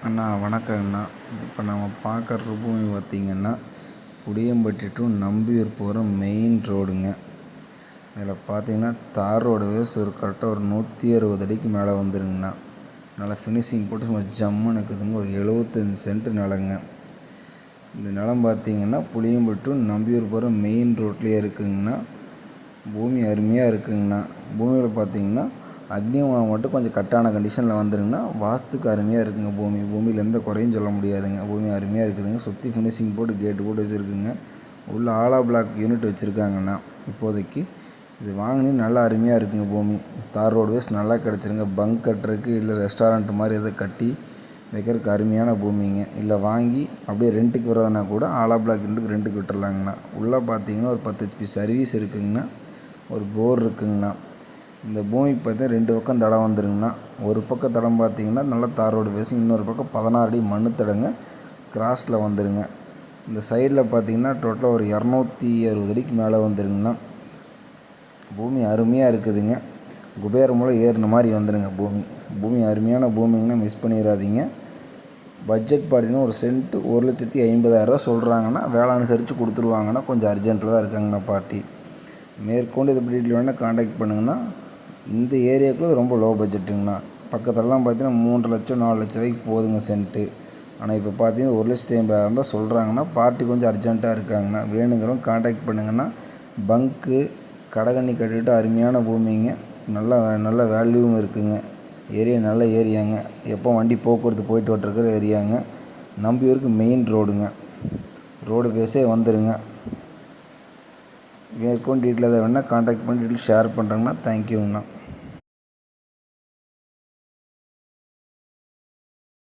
அண்ணா வணக்கங்கண்ணா. இப்போ நம்ம பார்க்குற பூமி பார்த்திங்கன்னா புளியம்பட்டி டு நம்பியூர் போகிற மெயின் ரோடுங்க. இதில் பார்த்திங்கன்னா தார் ரோடு வேஸ் ஒரு கரெக்டாக ஒரு 160 அடிக்கு மேலே வந்துருங்கண்ணா. நல்லா ஃபினிஷிங் போட்டு சும்மா ஜம்முன்னு இருக்குதுங்க. ஒரு 75 சென்ட் நிலங்க. இந்த நிலம் பார்த்திங்கன்னா புளியம்பட்டி டு நம்பியூர் போகிற மெயின் ரோட்லேயே இருக்குங்கண்ணா. பூமி அருமையாக இருக்குங்கண்ணா. பூமியில் பார்த்திங்கன்னா அக்னிமூலம் மட்டும் கொஞ்சம் கட்டான கண்டிஷனில் வந்துருங்கன்னா வாஸ்துக்கு அருமையாக இருக்குங்க. பூமியில் எந்த குறையும் சொல்ல முடியாதுங்க. பூமி அருமையாக இருக்குதுங்க. சுற்றி ஃபினிஷிங் போட்டு கேட்டு போட்டு வச்சுருக்குங்க. உள்ள ஆலா பிளாக் யூனிட் வச்சுருக்காங்கண்ணா. இப்போதைக்கு இது வாங்கினீங்க நல்லா அருமையாக இருக்குங்க. பூமி தார் ரோடு வேஸ் நல்லா கிடச்சிருங்க. பங்க் கட்டுறதுக்கு இல்லை ரெஸ்டாரண்ட் மாதிரி எதை கட்டி வைக்கிறதுக்கு அருமையான பூமிங்க. இல்லை வாங்கி அப்படியே ரெண்ட்டுக்கு வர்றதுனா கூட ஆலா பிளாக் யூனிட்டுக்கு ரெண்ட்டுக்கு விட்டுறலாங்கண்ணா. உள்ளே பார்த்தீங்கன்னா ஒரு 10 HP சர்வீஸ் இருக்குங்கண்ணா. ஒரு போர் இருக்குங்கண்ணா. இந்த பூமிக்கு பார்த்தீங்கன்னா 2 பக்கம் தடம் வந்துருங்கண்ணா. ஒரு பக்கம் தடம் பார்த்தீங்கன்னா நல்லா தார் ரோடு பேசி, இன்னொரு பக்கம் 16 அடி மண்ணு தடங்க கிராஸில் வந்துருங்க. இந்த சைடில் பார்த்தீங்கன்னா டோட்டலாக ஒரு 260 அடிக்கு மேலே வந்துருங்கண்ணா. பூமி அருமையாக இருக்குதுங்க. குபேர மூலம் ஏறின மாதிரி வந்துடுங்க. பூமி அருமையான பூமிங்கன்னா மிஸ் பண்ணிடாதீங்க. பட்ஜெட் பார்த்தீங்கன்னா ஒரு சென்ட்டு 1,50,000 சொல்கிறாங்கன்னா வேலை அனுசரித்து கொடுத்துருவாங்கன்னா கொஞ்சம் அர்ஜென்ட்டில் தான் இருக்காங்கண்ணா பார்ட்டி. மேற்கொண்டு இது டீட்டெயில் வேணால் காண்டாக்ட் பண்ணுங்கண்ணா. இந்த ஏரியாவுக்குள்ள ரொம்ப லோ பட்ஜெட்டுங்கண்ணா. பக்கத்துலலாம் பார்த்தீங்கன்னா 3 லட்சம் 4 லட்ச ரூபாய்க்கு போகுதுங்க சென்ட்டு. ஆனால் இப்போ பார்த்தீங்கன்னா 1,50,000 தான் சொல்கிறாங்கன்னா பார்ட்டி கொஞ்சம் அர்ஜென்ட்டாக இருக்காங்கண்ணா. வேணுங்கிறவங்க காண்டாக்ட் பண்ணுங்கண்ணா. பங்க்கு கடகண்ணி கட்டிட்டு அருமையான பூமிங்க. நல்ல வேல்யூவும் இருக்குங்க. ஏரியா நல்ல ஏரியாங்க. எப்போ வண்டி போக்குவரத்து போயிட்டு வந்துருக்கிற ஏரியாங்க. நம்பியூருக்கு மெயின் ரோடுங்க. ரோடு பேஸே வந்துடுங்க. மேற்கொண்டு டீட்டெயில் எதாவது வேணால் காண்டாக்ட் பண்ணி டீட்டெயில் ஷேர் பண்ணுறேங்கண்ணா. தேங்க்யூங்கண்ணா.